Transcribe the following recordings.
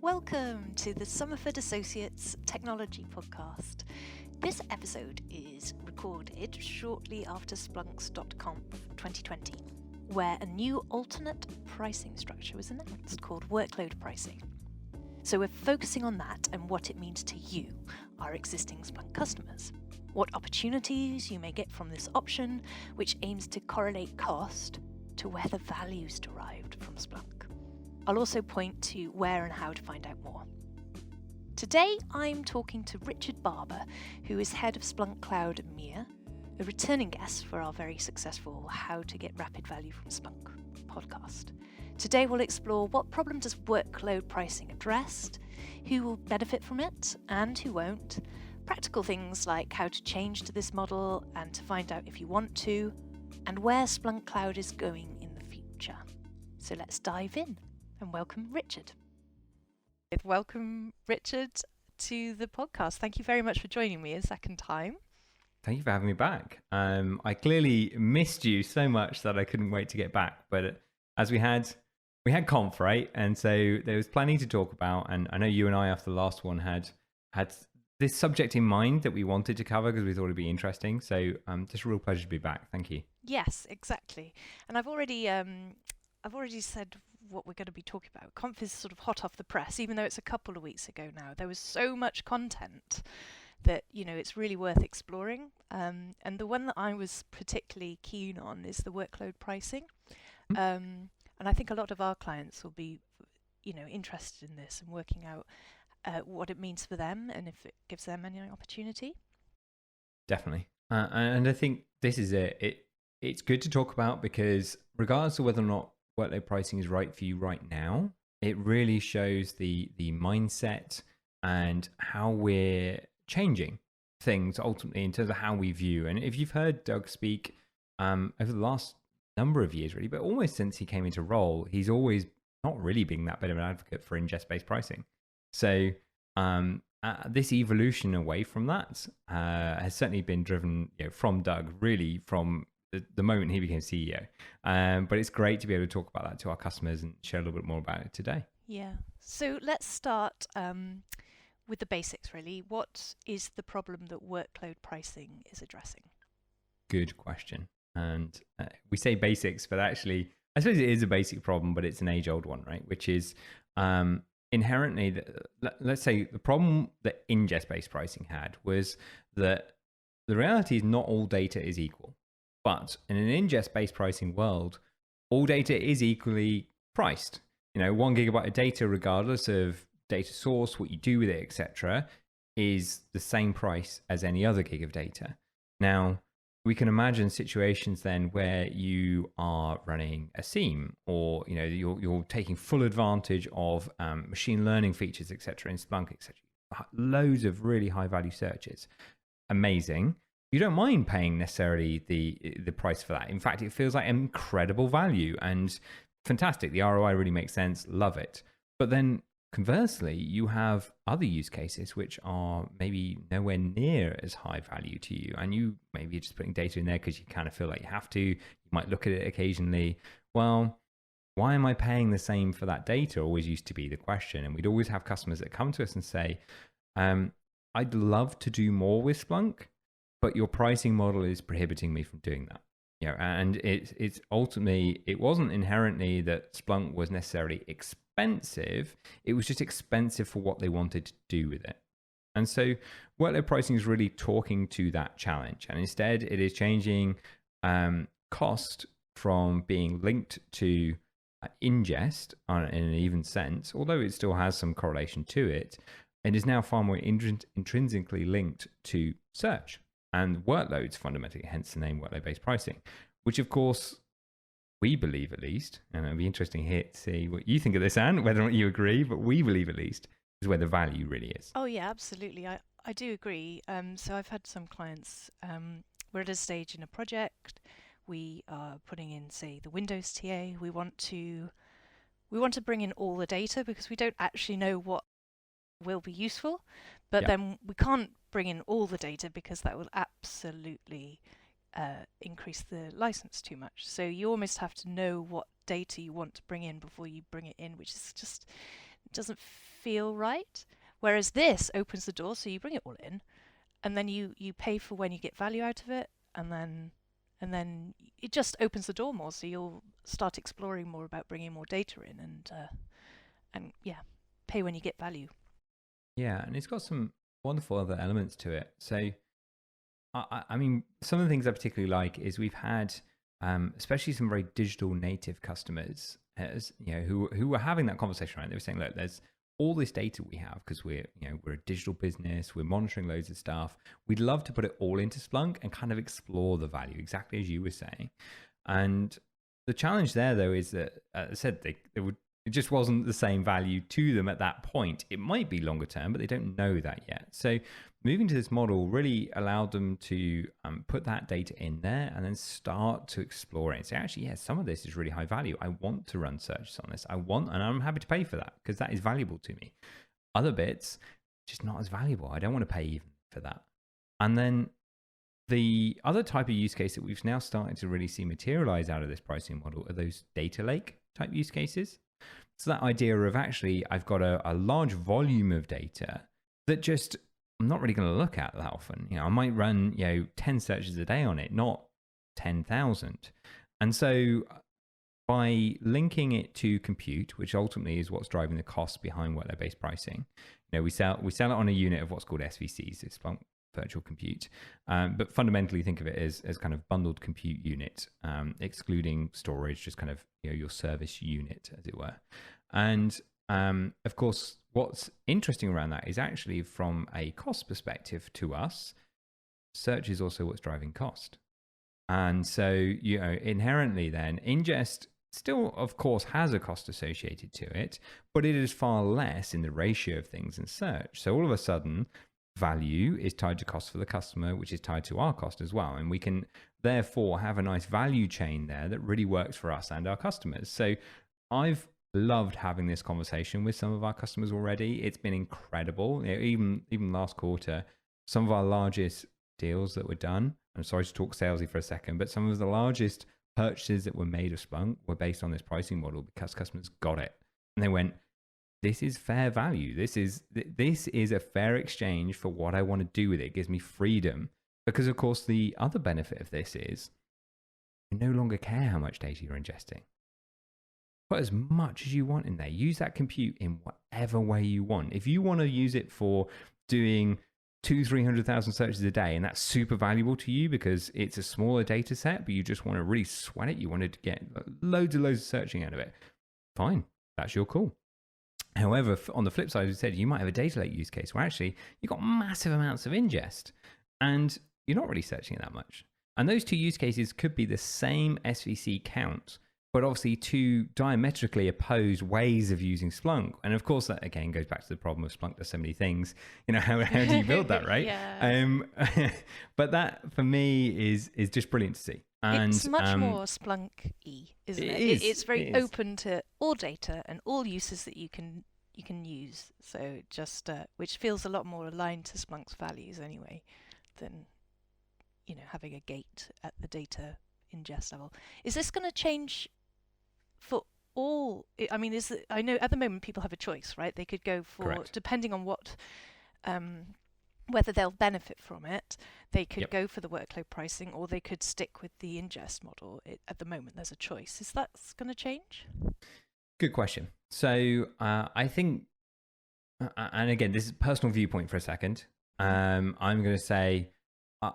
Welcome to the Somerford Associates Technology Podcast. This episode is recorded shortly after Splunk's.conf 2020, where a new alternate pricing structure was announced called Workload Pricing. So we're focusing on that and what it means to you, our existing Splunk customers. What opportunities you may get from this option, which aims to correlate cost to where the value's derived from Splunk. I'll also point to where and how to find out more. Today I'm talking to Richard Barber, who is head of Splunk Cloud EMEA, a returning guest for our very successful How to Get Rapid Value from Splunk podcast. Today we'll explore what problem does workload pricing address, who will benefit from it and who won't, practical things like how to change to this model and to find out if you want to, and where Splunk Cloud is going in the future. So let's dive in. And welcome, Richard. Welcome, Richard, to the podcast. Thank you very much for joining me a second time. Thank you for having me back. I clearly missed you so much that I couldn't wait to get back. But as we had conf, right? And so there was plenty to talk about. And I know you and I, after the last one, had this subject in mind that we wanted to cover because we thought it'd be interesting. So just a real pleasure to be back. Thank you. Yes, exactly. And I've already said what we're going to be talking about. Conf is sort of hot off the press, even though it's a couple of weeks ago now. There was so much content that, it's really worth exploring. And the one that I was particularly keen on is the workload pricing. And I think a lot of our clients will be, interested in this and working out what it means for them and if it gives them any opportunity. Definitely. And I think this is it. It's good to talk about because regardless of whether or not workload pricing is right for you right now, it really shows the mindset and how we're changing things ultimately in terms of how we view. And if you've heard Doug speak over the last number of years, really, but almost since he came into role, he's always not really been that bit of an advocate for ingest-based pricing. So this evolution away from that has certainly been driven from Doug, really from the moment he became CEO. But it's great to be able to talk about that to our customers and share a little bit more about it today. Yeah. So let's start with the basics, really. What is the problem that workload pricing is addressing? Good question. And we say basics, but actually, I suppose it is a basic problem, but it's an age-old one, right? Which is inherently, let's say the problem that ingest-based pricing had was that the reality is not all data is equal. But in an ingest-based pricing world, all data is equally priced. 1 gigabyte of data, regardless of data source, what you do with it, etc., is the same price as any other gig of data. Now, we can imagine situations then where you are running a SIEM, or you're taking full advantage of machine learning features, etc., in Splunk, etc. Loads of really high-value searches. Amazing. You don't mind paying necessarily the price for that. In fact, it feels like incredible value and fantastic. The ROI really makes sense. Love it. But then conversely, you have other use cases which are maybe nowhere near as high value to you. And you maybe you're just putting data in there because you kind of feel like you have to. You might look at it occasionally. Well, why am I paying the same for that data? Always used to be the question. And we'd always have customers that come to us and say, I'd love to do more with Splunk, but your pricing model is prohibiting me from doing that. And it's ultimately, it wasn't inherently that Splunk was necessarily expensive. It was just expensive for what they wanted to do with it. And so workload pricing is really talking to that challenge. And instead, it is changing cost from being linked to ingest in an even sense, although it still has some correlation to it. It is now far more intrinsically linked to search and workloads fundamentally, hence the name workload-based pricing, which of course we believe at least, and it'll be interesting here to see what you think of this, Anne, whether or not you agree, but we believe at least is where the value really is. Oh yeah, absolutely. I do agree. So I've had some clients, we're at a stage in a project, we are putting in, say, the Windows TA, we want to bring in all the data because we don't actually know what will be useful, but then we can't bring in all the data because that will absolutely increase the license too much. So you almost have to know what data you want to bring in before you bring it in, which is just doesn't feel right. Whereas this opens the door, so you bring it all in, and then you pay for when you get value out of it, and then it just opens the door more, so you'll start exploring more about bringing more data in, and yeah, pay when you get value. Yeah, and it's got some wonderful other elements to it. So, I mean, some of the things I particularly like is we've had, especially some very digital native customers, as you know, who were having that conversation, right? They were saying, look, there's all this data we have because we're a digital business, we're monitoring loads of stuff. We'd love to put it all into Splunk and kind of explore the value, exactly as you were saying. And the challenge there, though, is that, as I said, it just wasn't the same value to them at that point. It might be longer term, but they don't know that yet. So moving to this model really allowed them to put that data in there and then start to explore it and say, actually, yeah, some of this is really high value. I want to run searches on this. And I'm happy to pay for that because that is valuable to me. Other bits, just not as valuable. I don't want to pay even for that. And then the other type of use case that we've now started to really see materialize out of this pricing model are those data lake type use cases. So that idea of actually, I've got a large volume of data that just I'm not really going to look at that often. I might run 10 searches a day on it, not 10,000. And so by linking it to compute, which ultimately is what's driving the cost behind workload-based pricing, we sell it on a unit of what's called SVCs, it's Splunk Virtual Compute. But fundamentally, think of it as kind of bundled compute unit, excluding storage, just kind of your service unit, as it were. And of course, what's interesting around that is actually from a cost perspective to us, search is also what's driving cost. And so, inherently then, ingest still, of course, has a cost associated to it, but it is far less in the ratio of things in search. So all of a sudden, value is tied to cost for the customer, which is tied to our cost as well. And we can therefore have a nice value chain there that really works for us and our customers. So I've loved having this conversation with some of our customers already. It's been incredible. Even last quarter, some of our largest deals that were done, I'm sorry to talk salesy for a second, but some of the largest purchases that were made of Splunk were based on this pricing model because customers got it. And they went, this is fair value. This is a fair exchange for what I want to do with it. It gives me freedom. Because, of course, the other benefit of this is you no longer care how much data you're ingesting. Put as much as you want in there. Use that compute in whatever way you want. If you want to use it for doing 200,000-300,000 searches a day, and that's super valuable to you because it's a smaller data set, but you just want to really sweat it, you wanted to get loads of searching out of it, fine, that's your call. However, on the flip side, as we said, you might have a data lake use case where actually you've got massive amounts of ingest and you're not really searching it that much. And those two use cases could be the same SVC count, but obviously two diametrically opposed ways of using Splunk. And of course, that again goes back to the problem of Splunk does so many things. How do you build that, right? Yeah. But that for me is just brilliant to see. And it's much more Splunk-y, isn't it? It's very open to all data and all uses that you can use. So just which feels a lot more aligned to Splunk's values anyway, than having a gate at the data ingest level. Is this going to change for all? I mean, I know at the moment people have a choice, right? They could go for Correct. Depending on what. Whether they'll benefit from it, they could go for the workload pricing, or they could stick with the ingest model. At the moment, there's a choice. Is that going to change? Good question. So I think, and again, this is personal viewpoint for a second. I'm going to say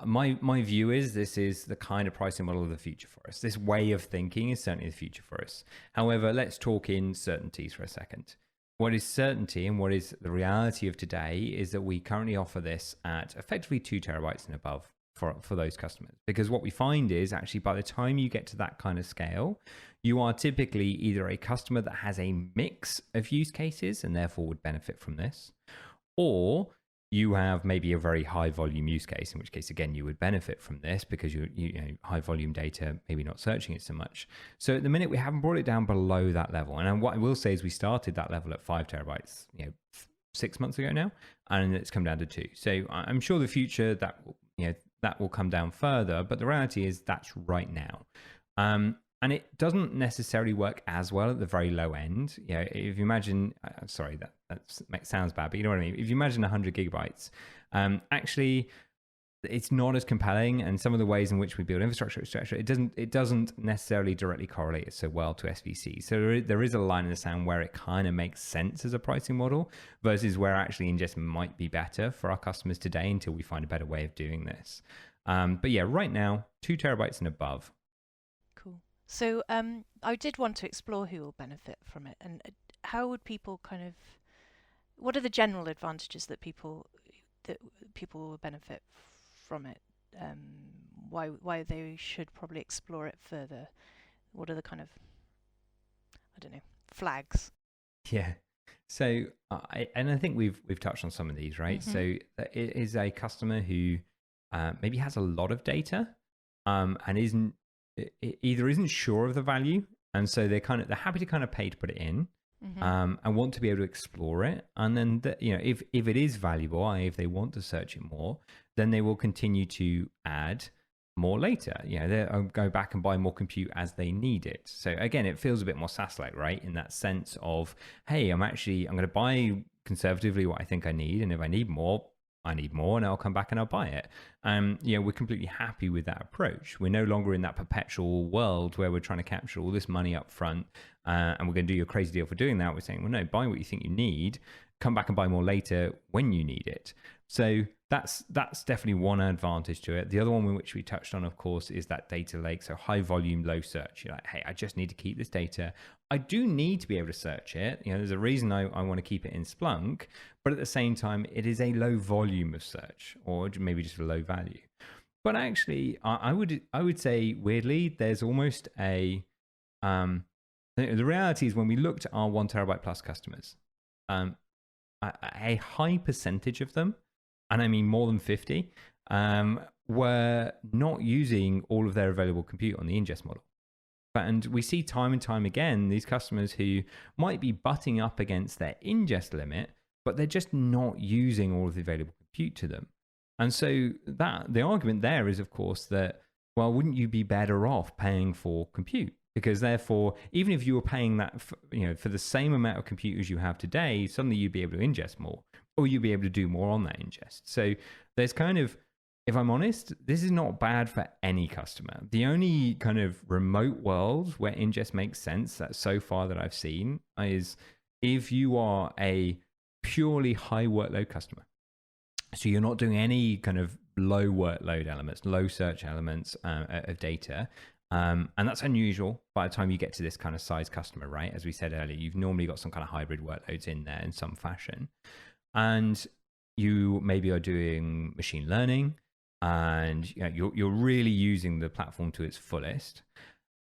my view is this is the kind of pricing model of the future for us. This way of thinking is certainly the future for us. However, let's talk in certainties for a second. What is certainty and what is the reality of today is that we currently offer this at effectively 2 terabytes and above for those customers. Because what we find is actually by the time you get to that kind of scale, you are typically either a customer that has a mix of use cases and therefore would benefit from this, or you have maybe a very high volume use case, in which case, again, you would benefit from this because you high volume data, maybe not searching it so much. So at the minute, we haven't brought it down below that level. And what I will say is we started that level at 5 terabytes, 6 months ago now, and it's come down to 2. So I'm sure the future that will come down further, but the reality is that's right now. And it doesn't necessarily work as well at the very low end. You know, if you imagine, sorry, that sounds bad, but you know what I mean. If you imagine 100 gigabytes, actually, it's not as compelling, and some of the ways in which we build infrastructure, etc., it doesn't necessarily directly correlate so well to SVC. So there is a line in the sand where it kind of makes sense as a pricing model versus where actually ingest might be better for our customers today until we find a better way of doing this. But yeah, right now, 2 terabytes and above. Cool. So I did want to explore who will benefit from it, and how would people what are the general advantages that people will benefit from it? Why they should probably explore it further? What are the kind of, I don't know, flags? Yeah. So I think we've touched on some of these, right? Mm-hmm. So it is a customer who maybe has a lot of data and either isn't sure of the value, and so they're happy to kind of pay to put it in. Mm-hmm. And want to be able to explore it, and then if it is valuable, i.e. if they want to search it more, then they will continue to add more later. They'll go back and buy more compute as they need it. So again, it feels a bit more SaaS-like, right? In that sense of, hey, I'm going to buy conservatively what I think I need, and if I need more, and I'll come back and I'll buy it. We're completely happy with that approach. We're no longer in that perpetual world where we're trying to capture all this money up front, and we're going to do you a crazy deal for doing that. We're saying, well, no, buy what you think you need, come back and buy more later when you need it. So that's definitely one advantage to it. The other one which we touched on, of course, is that data lake. So high volume, low search. You're like, hey, I just need to keep this data. I do need to be able to search it. There's a reason I want to keep it in Splunk, but at the same time, it is a low volume of search, or maybe just a low value. But actually, I would say, weirdly, there's almost the reality is when we looked at our 1 terabyte plus customers, a high percentage of them, and I mean more than 50, were not using all of their available compute on the ingest model. And we see time and time again these customers who might be butting up against their ingest limit, but they're just not using all of the available compute to them. And so the argument there is, of course, that, well, wouldn't you be better off paying for compute? Because therefore, even if you were paying that for the same amount of compute as you have today, suddenly you'd be able to ingest more, or you'd be able to do more on that ingest. So there's kind of, if I'm honest, this is not bad for any customer. The only kind of remote world where ingest makes sense that so far that I've seen is if you are a purely high workload customer. So you're not doing any kind of low workload elements, low search elements of data. And that's unusual by the time you get to this kind of size customer, right? As we said earlier, you've normally got some kind of hybrid workloads in there in some fashion. And you maybe are doing machine learning, and you're really using the platform to its fullest.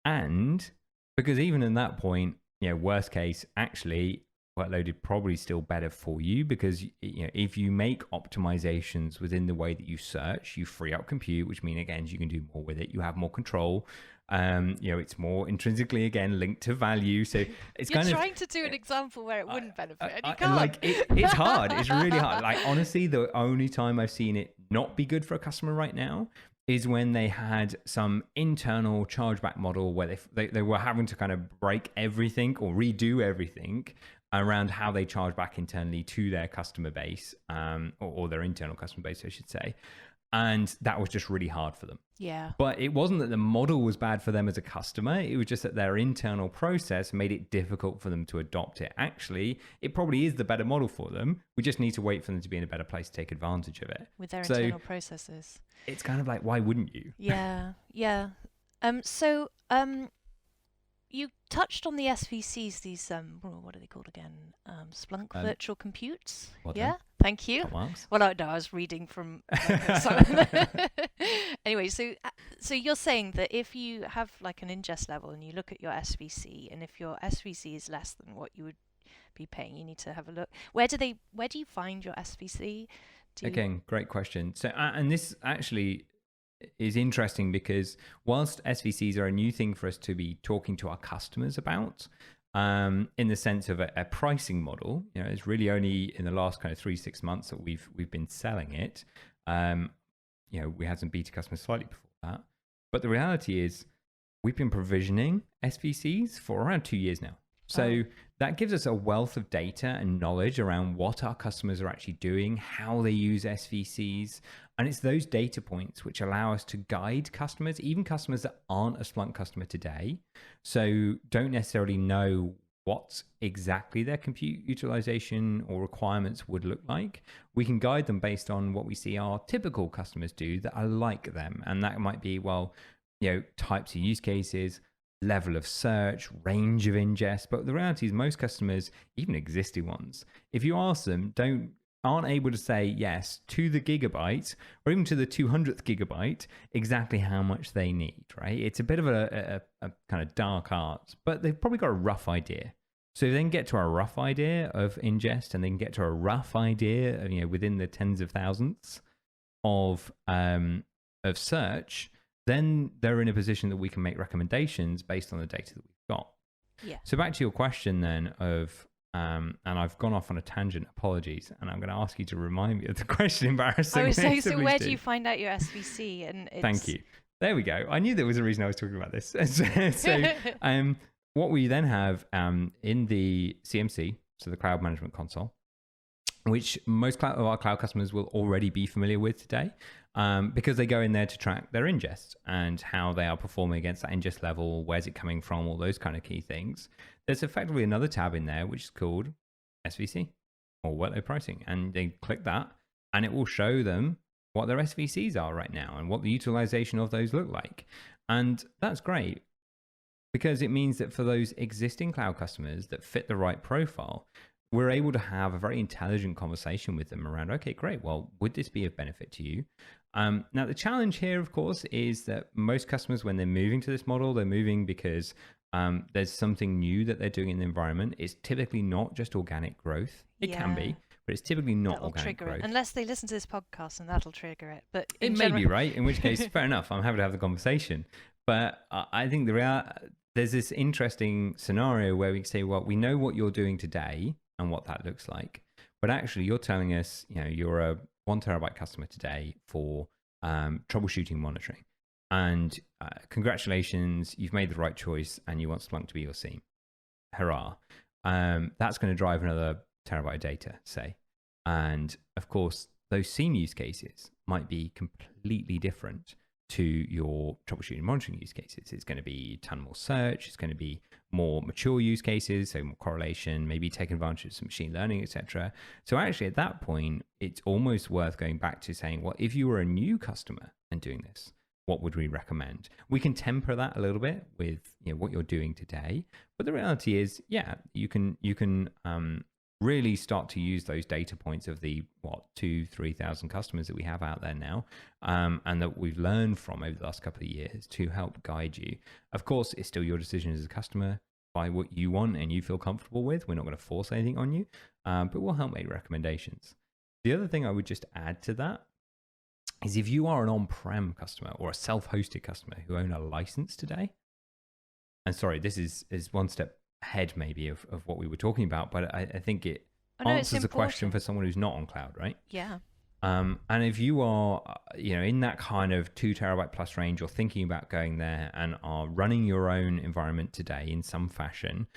And because even in that point, worst case, actually workload probably still better for you, because if you make optimizations within the way that you search, you free up compute, which means again you can do more with it. You have more control. It's more intrinsically again linked to value. So it's You're kind of trying to do an example where it wouldn't benefit, and you can't. It's hard. It's really hard. Like honestly, the only time I've seen it not be good for a customer right now is when they had some internal chargeback model where they were having to kind of break everything or redo everything around how they charge back internally to their customer base, or their internal customer base, I should say. And that was just really hard for them. Yeah. But it wasn't that the model was bad for them as a customer. It was just that their internal process made it difficult for them to adopt it. Actually, it probably is the better model for them. We just need to wait for them to be in a better place to take advantage of it. With their internal processes. It's kind of like, why wouldn't you? Yeah. You touched on the SVCs, these, what are they called again? Splunk Virtual Computes? Well yeah, done. thank you. Well, no, I was reading from... Anyway, so you're saying that if you have like an ingest level and you look at your SVC, and if your SVC is less than what you would be paying, you need to have a look. Where do you find your SVC? Again, great question. So, and this actually is interesting because whilst SVCs are a new thing for us to be talking to our customers about, in the sense of a pricing model, it's really only in the last kind of 3-6 months that we've been selling it. We had some beta customers slightly before that, but the reality is we've been provisioning SVCs for around 2 years now. So that gives us a wealth of data and knowledge around what our customers are actually doing, how they use SVCs. And it's those data points which allow us to guide customers, even customers that aren't a Splunk customer today, so don't necessarily know what exactly their compute utilization or requirements would look like. We can guide them based on what we see our typical customers do that are like them. And that might be, types of use cases, level of search, range of ingest. But the reality is most customers, even existing ones, if you ask them, aren't able to say yes to the gigabyte or even to the 200th gigabyte exactly how much they need, right? It's a bit of a kind of dark art, but they've probably got a rough idea. So they can get to a rough idea of ingest and then get to a rough idea of, within the tens of thousands of search, then they're in a position that we can make recommendations based on the data that we've got. Yeah. So back to your question then of, and I've gone off on a tangent, apologies, and I'm going to ask you to remind me of the question, embarrassingly. So where do you find out your SVC? And Thank you. There we go. I knew there was a reason I was talking about this. So what we then have in the CMC, so the Cloud Management Console, which most of our cloud customers will already be familiar with today, because they go in there to track their ingest and how they are performing against that ingest level, where's it coming from, all those kind of key things. There's effectively another tab in there, which is called SVC or Workload Pricing. And they click that and it will show them what their SVCs are right now and what the utilization of those look like. And that's great because it means that for those existing cloud customers that fit the right profile, we're able to have a very intelligent conversation with them around, okay, great. Well, would this be of benefit to you? Now, the challenge here, of course, is that most customers, when they're moving to this model, they're moving because there's something new that they're doing in the environment. It's typically not just organic growth. It can be, but it's typically not organic growth. Unless they listen to this podcast and that'll trigger it. But it may be, right? In which case, fair enough. I'm happy to have the conversation. But I think there's this interesting scenario where we say, well, we know what you're doing today and what that looks like. But actually, you're telling us, you're a 1 terabyte customer today for troubleshooting monitoring. And congratulations, you've made the right choice and you want Splunk to be your SIEM. Hurrah. That's going to drive another terabyte of data, say. And of course, those SIEM use cases might be completely different to your troubleshooting monitoring use cases. It's going to be a ton more search. It's going to be more mature use cases, so more correlation, maybe taking advantage of some machine learning, etc. So actually at that point, it's almost worth going back to saying, well, if you were a new customer and doing this, what would we recommend? We can temper that a little bit with what you're doing today. But the reality is, you can really start to use those data points of the 2,000-3,000 customers that we have out there now, and that we've learned from over the last couple of years to help guide you. Of course, it's still your decision as a customer. Buy what you want and you feel comfortable with. We're not going to force anything on you, but we'll help make recommendations. The other thing I would just add to that is if you are an on-prem customer or a self-hosted customer who own a license today, and sorry, this is one step ahead maybe of what we were talking about, but I think it answers the question for someone who's not on cloud, right? Yeah. And if you are, in that kind of 2 terabyte plus range, or thinking about going there and are running your own environment today in some fashion,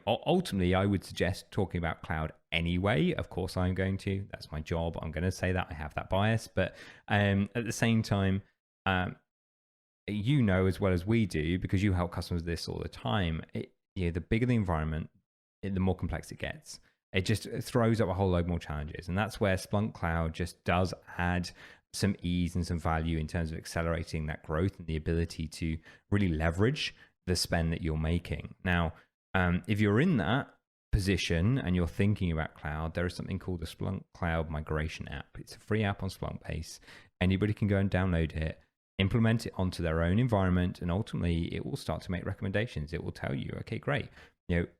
ultimately I would suggest talking about cloud anyway. Of course I'm going to, that's my job. I'm going to say that I have that bias, but at the same time, as well as we do, because you help customers with this all the time, the bigger the environment, the more complex it gets. It just throws up a whole load more challenges. And that's where Splunk Cloud just does add some ease and some value in terms of accelerating that growth and the ability to really leverage the spend that you're making. Now, if you're in that position and you're thinking about cloud, there is something called the Splunk Cloud Migration app. It's a free app on Splunk Base. Anybody can go and download it, implement it onto their own environment, and ultimately it will start to make recommendations. It will tell you, okay, great,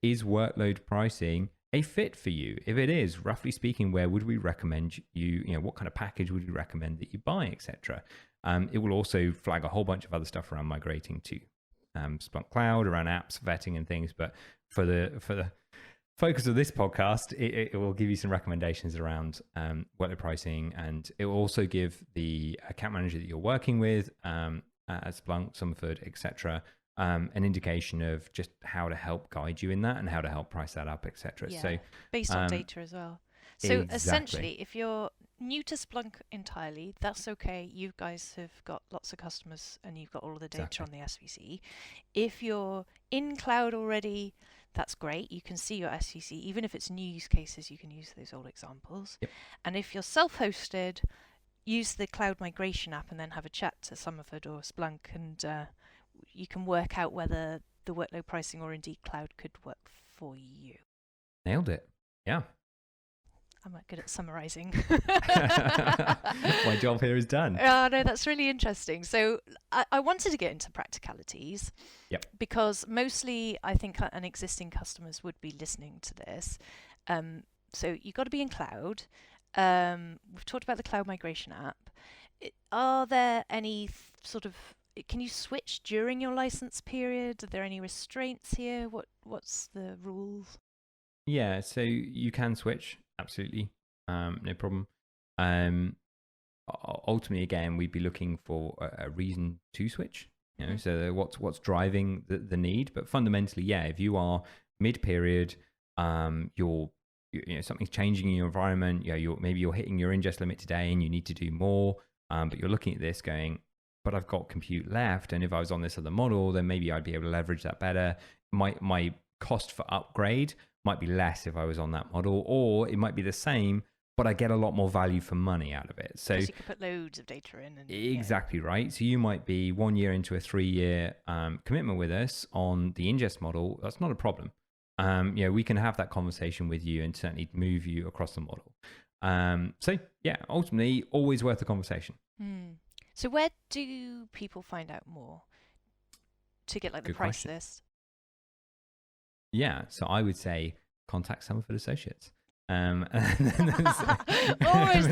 is workload pricing a fit for you? If it is, roughly speaking, where would we recommend you, what kind of package would we recommend that you buy, etc. It will also flag a whole bunch of other stuff around migrating to Splunk Cloud, around apps, vetting and things. But for the focus of this podcast, it will give you some recommendations around workload pricing, and it will also give the account manager that you're working with Splunk, Somerford, etc. An indication of just how to help guide you in that and how to help price that up, etc. Yeah, So based on data as well. So essentially, if you're new to Splunk entirely, that's okay. You guys have got lots of customers and you've got all of the data on the SVC. If you're in cloud already, that's great. You can see your SVC. Even if it's new use cases, you can use those old examples. Yep. And if you're self-hosted, use the cloud migration app and then have a chat to Somerford or Splunk, and you can work out whether the workload pricing or indeed cloud could work for you. Nailed it. Yeah. I'm not good at summarizing. My job here is done. Oh, no, that's really interesting. So I wanted to get into practicalities. Yep. Because mostly I think an existing customers would be listening to this. So you've got to be in cloud. We've talked about the cloud migration app. Are there any can you switch during your license period? Are there any restraints here? What's the rules? Yeah, so you can switch, absolutely, no problem. Ultimately, again, we'd be looking for a reason to switch. So what's driving the need? But fundamentally, yeah, if you are mid-period, something's changing in your environment. Maybe you're hitting your ingest limit today, and you need to do more. But you're looking at this, going, but I've got compute left, and if I was on this other model, then maybe I'd be able to leverage that better. My cost for upgrade might be less if I was on that model, or it might be the same, but I get a lot more value for money out of it. So you could put loads of data in. Exactly right. So you might be 1 year into a 3-year commitment with us on the ingest model. That's not a problem. We can have that conversation with you and certainly move you across the model. Ultimately, always worth the conversation. So where do people find out more to get the price list? Yeah, so I would say contact Somerford Associates. Almost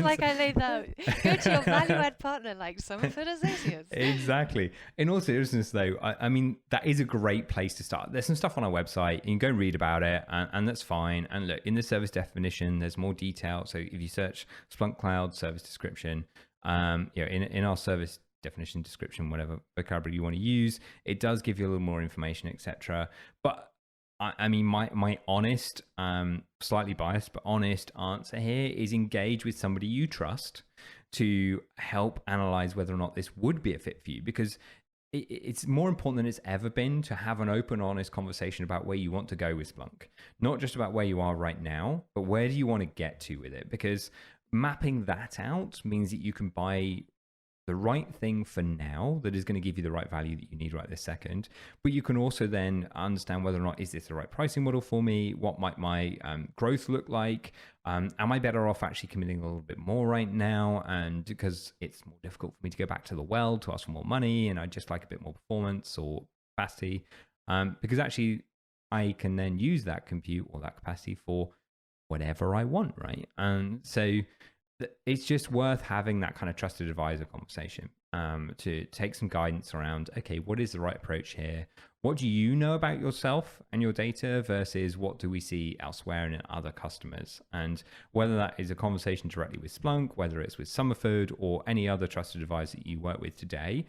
like I laid that. Go to your value add partner like Somerford Associates. Exactly. In all seriousness, though, I mean, that is a great place to start. There's some stuff on our website. You can go read about it, and that's fine. And look, in the service definition, there's more detail. So if you search Splunk Cloud Service Description, in our service definition description, whatever vocabulary you want to use, it does give you a little more information, etc. But I mean, my honest, slightly biased, but honest answer here is engage with somebody you trust to help analyze whether or not this would be a fit for you, because it's more important than it's ever been to have an open, honest conversation about where you want to go with Splunk. Not just about where you are right now, but where do you want to get to with it? Because mapping that out means that you can buy the right thing for now that is going to give you the right value that you need right this second. But you can also then understand whether or not, is this the right pricing model for me? What might my growth look like? Am I better off actually committing a little bit more right now? And because it's more difficult for me to go back to the well to ask for more money, and I just like a bit more performance or capacity, because actually I can then use that compute or that capacity for whatever I want, right? And so it's just worth having that kind of trusted advisor conversation to take some guidance around, okay, what is the right approach here? What do you know about yourself and your data versus what do we see elsewhere in other customers? And whether that is a conversation directly with Splunk, whether it's with Somerford or any other trusted advisor that you work with today,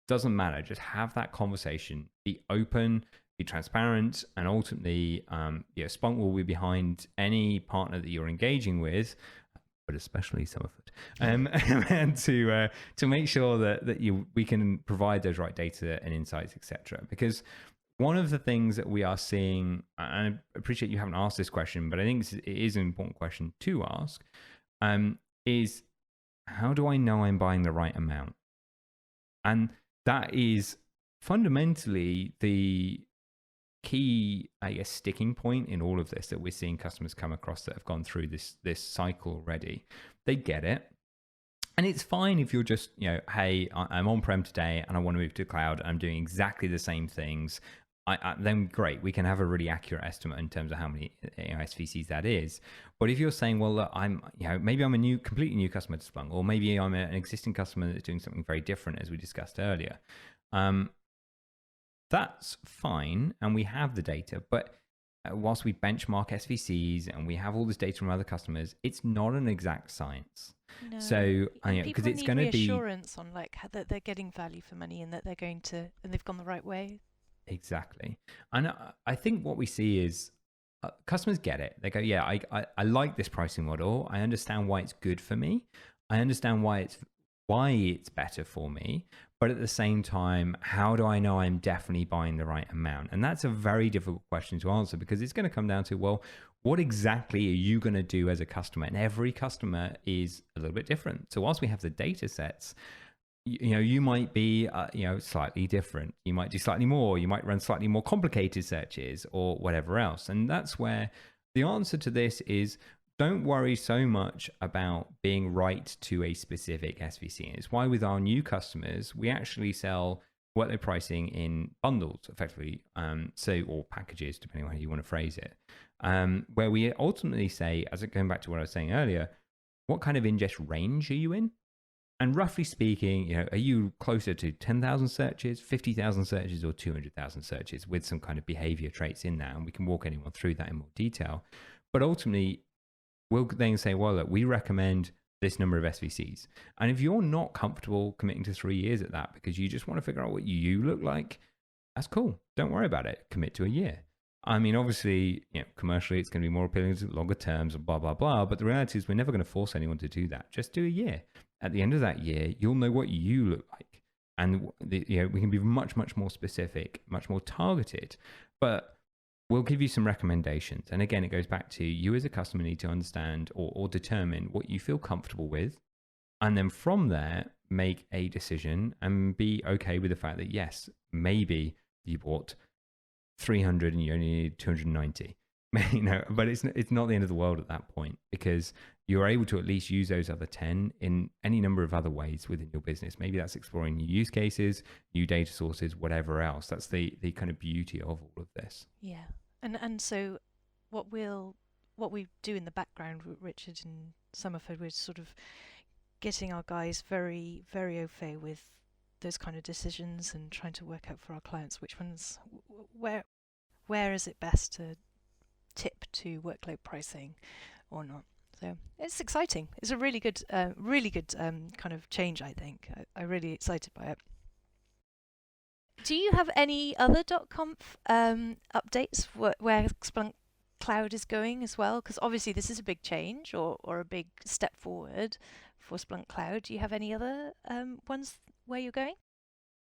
doesn't matter. Just have that conversation, be open, be transparent, and ultimately, Splunk will be behind any partner that you're engaging with, but especially Somerford, and to make sure that we can provide those right data and insights, etc. Because one of the things that we are seeing, and I appreciate you haven't asked this question, but I think it is an important question to ask, is how do I know I'm buying the right amount? And that is fundamentally the key, I guess, sticking point in all of this that we're seeing customers come across that have gone through this cycle already. They get it. And it's fine if you're just, hey, I'm on-prem today and I want to move to cloud and I'm doing exactly the same things. Then great, we can have a really accurate estimate in terms of how many SVCs that is. But if you're saying, well, look, maybe I'm a completely new customer to Splunk, or maybe I'm an existing customer that's doing something very different, as we discussed earlier, that's fine, and we have the data, but whilst we benchmark SVCs and we have all this data from other customers, it's not an exact science. No. So, and because people it's need going to be reassurance on like that they're getting value for money and that they've gone the right way. exactly. And I think what we see is customers get it. They go, yeah, I like this pricing model. I understand why it's good for me. I understand why it's better for me. But at the same time, how do I know I'm definitely buying the right amount? And that's a very difficult question to answer, because it's going to come down to, well, what exactly are you going to do as a customer? And every customer is a little bit different. So whilst we have the data sets, you might be, slightly different. You might do slightly more. You might run slightly more complicated searches or whatever else. And that's where the answer to this is, don't worry so much about being right to a specific SVC. And it's why with our new customers, we actually sell workload pricing in bundles, effectively, or packages, depending on how you want to phrase it, where we ultimately say, going back to what I was saying earlier, what kind of ingest range are you in? And roughly speaking, are you closer to 10,000 searches, 50,000 searches, or 200,000 searches, with some kind of behavior traits in that? And we can walk anyone through that in more detail. But ultimately, we'll then say, well, look, we recommend this number of SVCs. And if you're not comfortable committing to 3 years at that because you just want to figure out what you look like, that's cool. Don't worry about it. Commit to a year. I mean, obviously, commercially, it's going to be more appealing to longer terms and blah, blah, blah. But the reality is we're never going to force anyone to do that. Just do a year. At the end of that year, you'll know what you look like. And we can be much, much more specific, much more targeted. But we'll give you some recommendations. And again, it goes back to you as a customer need to understand or determine what you feel comfortable with. And then from there, make a decision and be okay with the fact that, yes, maybe you bought 300 and you only need 290. But it's not the end of the world at that point, because you're able to at least use those other 10 in any number of other ways within your business. Maybe that's exploring new use cases, new data sources, whatever else. That's the kind of beauty of all of this. Yeah. And so what we do in the background, Richard and Somerford, we're sort of getting our guys very, very au fait with those kind of decisions and trying to work out for our clients which ones, where is it best to tip to workload pricing or not. So it's exciting. It's a really good kind of change, I think. I'm really excited by it. Do you have any other .conf updates where Splunk Cloud is going as well? Because obviously this is a big change or a big step forward for Splunk Cloud. Do you have any other ones where you're going?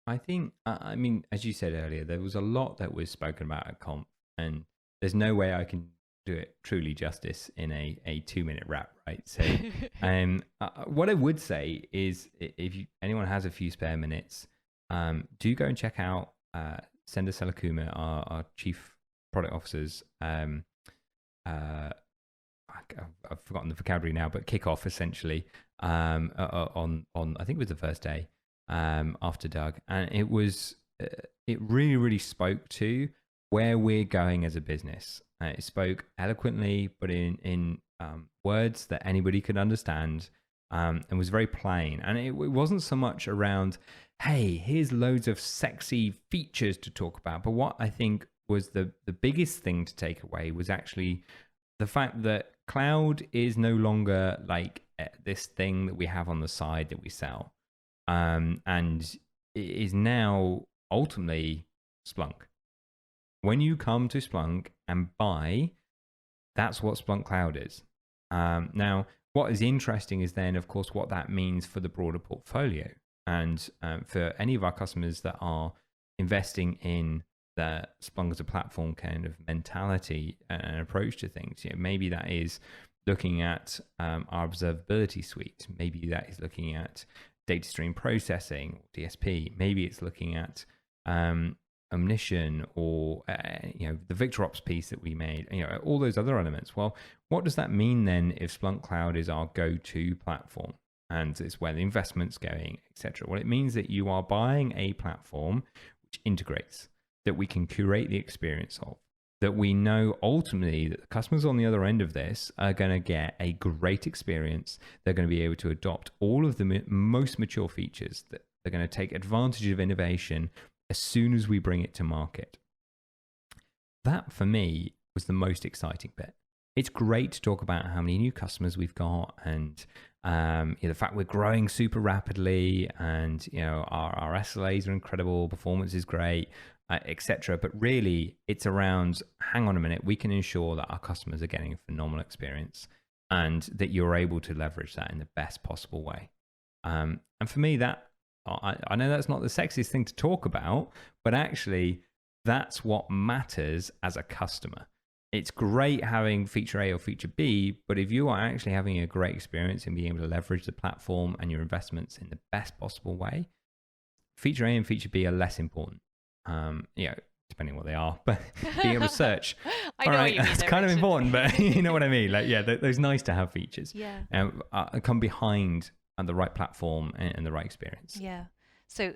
I think, as you said earlier, there was a lot that was spoken about at Conf, and there's no way I can do it truly justice in a 2-minute wrap, right? So what I would say is, if anyone has a few spare minutes, do go and check out Sender Selakuma, our chief product officer's I've forgotten the vocabulary now, but kickoff essentially on I think it was the first day after Doug, and it really spoke to where we're going as a business. It spoke eloquently, but in words that anybody could understand, and was very plain. And it wasn't so much around, hey, here's loads of sexy features to talk about. But what I think was the biggest thing to take away was actually the fact that cloud is no longer like this thing that we have on the side that we sell. And it is now ultimately Splunk. When you come to Splunk and buy, that's what Splunk Cloud is. Now, what is interesting is then, of course, what that means for the broader portfolio. And for any of our customers that are investing in the Splunk as a platform kind of mentality and approach to things, maybe that is looking at our observability suite. Maybe that is looking at data stream processing, DSP. Maybe it's looking at Omnition or the VictorOps piece that we made, all those other elements. Well, what does that mean then if Splunk Cloud is our go-to platform and it's where the investment's going, etc.? Well, it means that you are buying a platform which integrates, that we can curate the experience of, that we know ultimately that the customers on the other end of this are going to get a great experience. They're going to be able to adopt all of the most mature features, that they're going to take advantage of innovation as soon as we bring it to market. That, for me, was the most exciting bit. It's great to talk about how many new customers we've got and the fact we're growing super rapidly and our SLAs are incredible, performance is great, etc. But really, it's around, hang on a minute, we can ensure that our customers are getting a phenomenal experience and that you're able to leverage that in the best possible way. And for me, that I know that's not the sexiest thing to talk about, but actually, that's what matters as a customer. It's great having feature A or feature B, but if you are actually having a great experience and being able to leverage the platform and your investments in the best possible way, feature A and feature B are less important. Depending on what they are, but being able to search, all right, that's kind of important, but you know what I mean? Like, those nice to have features come behind the right platform and the right experience. Yeah. So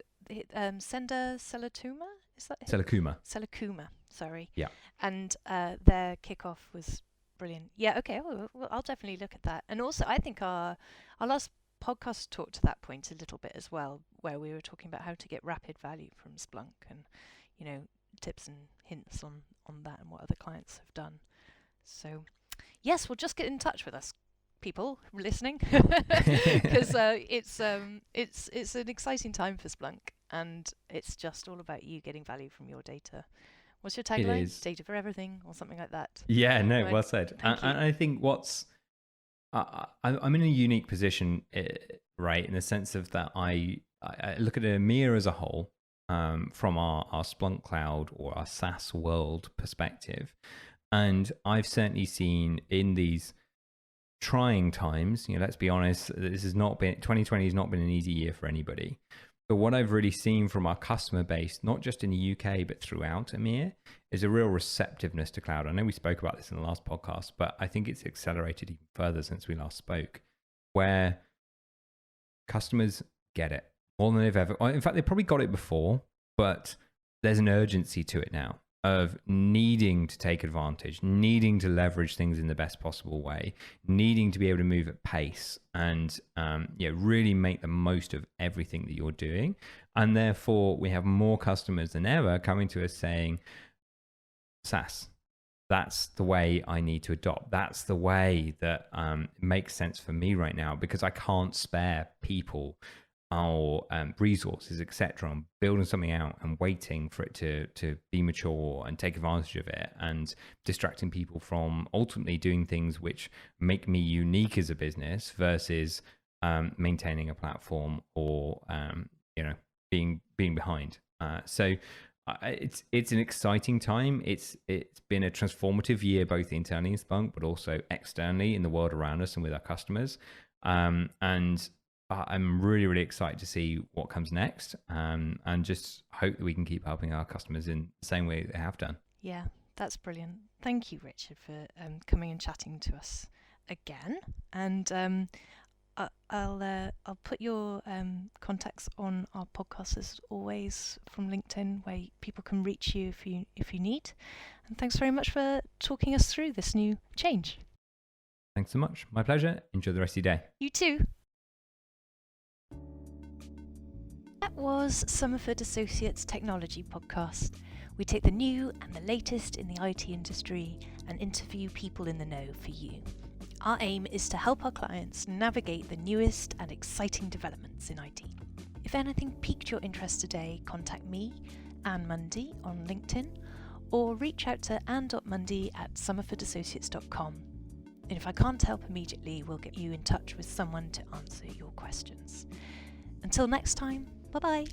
Sender Selakuma? Is that it? Selakuma, sorry. Yeah. And their kickoff was brilliant. Yeah, okay. Well, I'll definitely look at that. And also, I think our last podcast talked to that point a little bit as well, where we were talking about how to get rapid value from Splunk and, tips and hints on that and what other clients have done. So, yes, well, just get in touch with us, people listening, because it's an exciting time for Splunk, and it's just all about you getting value from your data. What's your tagline? It is. Data for everything, or something like that. Yeah, no, Right. Well said. And I think I'm in a unique position, right, in the sense of that I look at Emir as a whole, from our Splunk Cloud or our SaaS world perspective, and I've certainly seen in these trying times, let's be honest, 2020 has not been an easy year for anybody. But what I've really seen from our customer base, not just in the UK, but throughout Emir, is a real receptiveness to cloud. I know we spoke about this in the last podcast, but I think it's accelerated even further since we last spoke, where customers get it more than they've ever. In fact, they probably got it before, but there's an urgency to it now of needing to take advantage, needing to leverage things in the best possible way, needing to be able to move at pace and really make the most of everything that you're doing. And therefore, we have more customers than ever coming to us saying, SaaS, that's the way I need to adopt. That's the way that makes sense for me right now, because I can't spare people or resources, etc. I'm building something out and waiting for it to be mature and take advantage of it, and distracting people from ultimately doing things which make me unique as a business versus maintaining a platform or being behind. So it's an exciting time. It's been a transformative year, both internally in Splunk, but also externally in the world around us and with our customers. And I'm really, really excited to see what comes next, and just hope that we can keep helping our customers in the same way they have done. Yeah, that's brilliant. Thank you, Richard, for coming and chatting to us again. And I'll put your contacts on our podcast as always from LinkedIn, where people can reach you if you need. And thanks very much for talking us through this new change. Thanks so much. My pleasure. Enjoy the rest of your day. You too. That was Somerford Associates Technology Podcast. We take the new and the latest in the IT industry and interview people in the know for you. Our aim is to help our clients navigate the newest and exciting developments in IT. If anything piqued your interest today, contact me, Anne Mundy, on LinkedIn, or reach out to anne.mundy@somerfordassociates.com. And if I can't help immediately, we'll get you in touch with someone to answer your questions. Until next time, bye-bye.